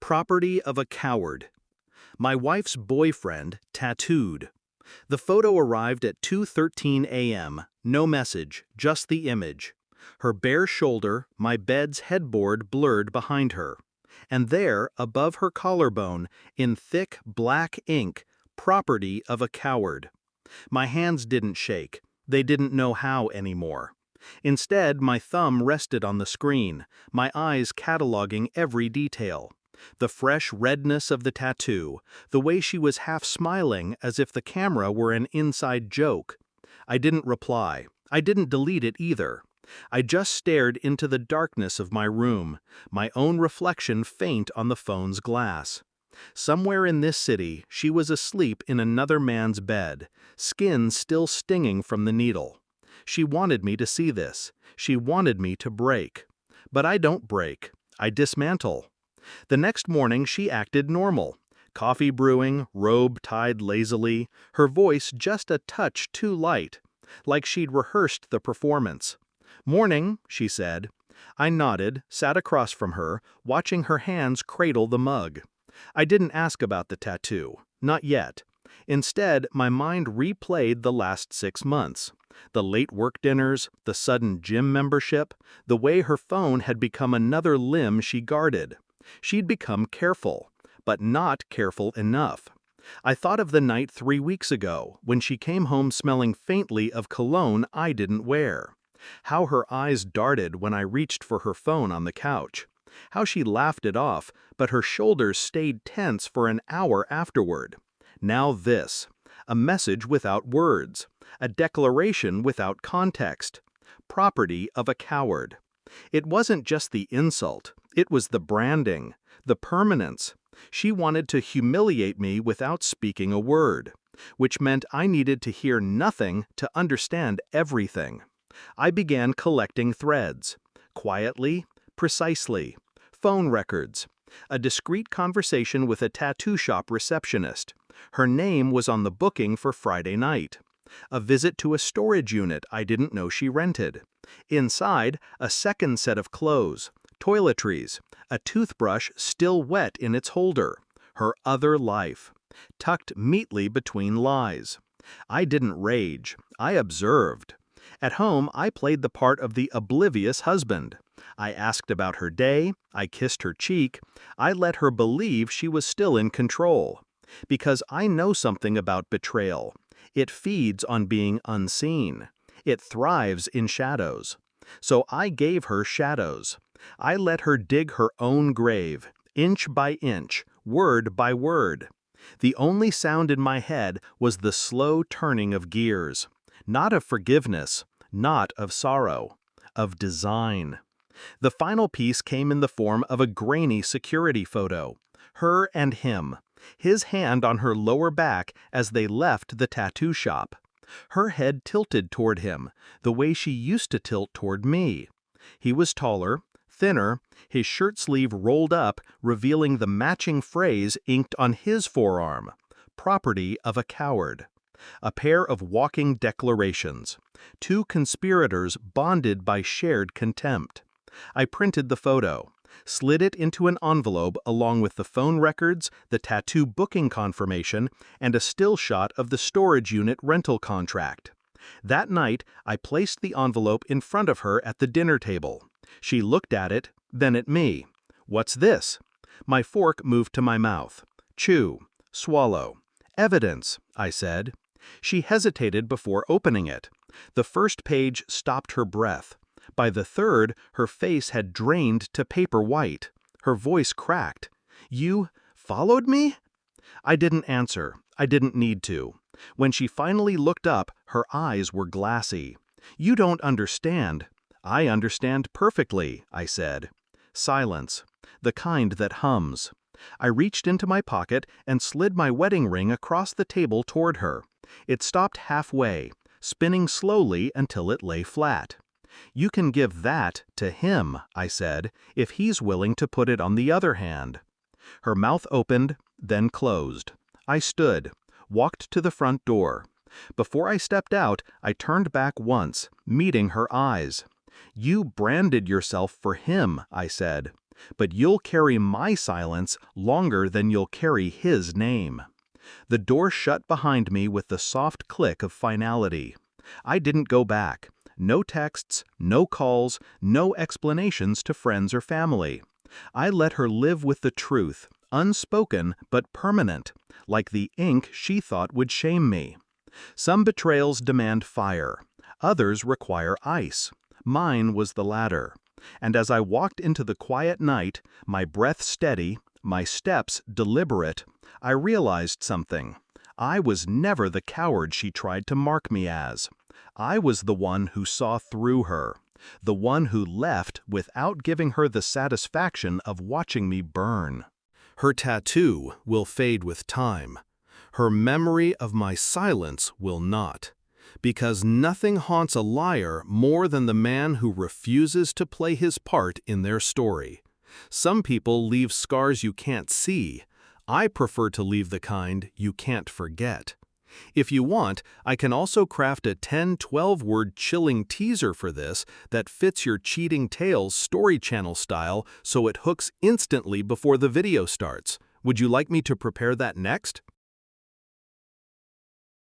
Property of a coward. My wife's boyfriend tattooed. The photo arrived at 2:13 a.m. No message, just the image. Her bare shoulder, my bed's headboard blurred behind her. And there, above her collarbone, in thick black ink, property of a coward. My hands didn't shake. They didn't know how anymore. Instead, my thumb rested on the screen, my eyes cataloging every detail. The fresh redness of the tattoo, the way she was half smiling as if the camera were an inside joke. I didn't reply. I didn't delete it either. I just stared into the darkness of my room, my own reflection faint on the phone's glass. Somewhere in this city, she was asleep in another man's bed, skin still stinging from the needle. She wanted me to see this. She wanted me to break. But I don't break. I dismantle. The next morning she acted normal. Coffee brewing, robe tied lazily, her voice just a touch too light, like she'd rehearsed the performance. "Morning," she said. I nodded, sat across from her, watching her hands cradle the mug. I didn't ask about the tattoo. Not yet. Instead, my mind replayed the last 6 months. The late work dinners, the sudden gym membership, the way her phone had become another limb she guarded. She'd become careful, but not careful enough. I thought of the night 3 weeks ago, when she came home smelling faintly of cologne I didn't wear. How her eyes darted when I reached for her phone on the couch. How she laughed it off, but her shoulders stayed tense for an hour afterward. Now this. A message without words. A declaration without context. Property of a coward. It wasn't just the insult. It was the branding, the permanence. She wanted to humiliate me without speaking a word, which meant I needed to hear nothing to understand everything. I began collecting threads. Quietly, precisely. Phone records. A discreet conversation with a tattoo shop receptionist. Her name was on the booking for Friday night. A visit to a storage unit I didn't know she rented. Inside, a second set of clothes, toiletries, a toothbrush still wet in its holder. Her other life. Tucked neatly between lies. I didn't rage. I observed. At home, I played the part of the oblivious husband. I asked about her day, I kissed her cheek, I let her believe she was still in control. Because I know something about betrayal. It feeds on being unseen. It thrives in shadows. So I gave her shadows. I let her dig her own grave, inch by inch, word by word. The only sound in my head was the slow turning of gears. Not of forgiveness, not of sorrow, of design. The final piece came in the form of a grainy security photo. Her and him. His hand on her lower back as they left the tattoo shop. Her head tilted toward him, the way she used to tilt toward me. He was taller, thinner, his shirt sleeve rolled up, revealing the matching phrase inked on his forearm. Property of a coward. A pair of walking declarations. 2 conspirators bonded by shared contempt. I printed the photo, slid it into an envelope along with the phone records, the tattoo booking confirmation, and a still shot of the storage unit rental contract. That night, I placed the envelope in front of her at the dinner table. She looked at it, then at me. "What's this?" My fork moved to my mouth. "Chew. Swallow. Evidence," I said. She hesitated before opening it. The first page stopped her breath. By the third, her face had drained to paper white. Her voice cracked. "You followed me?" I didn't answer. I didn't need to. When she finally looked up, her eyes were glassy. "You don't understand." "I understand perfectly," I said. Silence. The kind that hums. I reached into my pocket and slid my wedding ring across the table toward her. It stopped halfway, spinning slowly until it lay flat. "You can give that to him," I said, "if he's willing to put it on the other hand." Her mouth opened, then closed. I stood, walked to the front door. Before I stepped out, I turned back once, meeting her eyes. "You branded yourself for him," I said. but you'll carry my silence longer than you'll carry his name. The door shut behind me with the soft click of finality. I didn't go back. No texts, no calls, no explanations to friends or family. I let her live with the truth, unspoken but permanent, like the ink she thought would shame me. Some betrayals demand fire. Others require ice. Mine was the latter. And as I walked into the quiet night, my breath steady, my steps deliberate, I realized something. I was never the coward she tried to mark me as. I was the one who saw through her, the one who left without giving her the satisfaction of watching me burn. Her tattoo will fade with time. Her memory of my silence will not. Because nothing haunts a liar more than the man who refuses to play his part in their story. Some people leave scars you can't see. I prefer to leave the kind you can't forget. If you want, I can also craft a 10-12-word chilling teaser for this that fits your Cheating Tales story channel style so it hooks instantly before the video starts. Would you like me to prepare that next?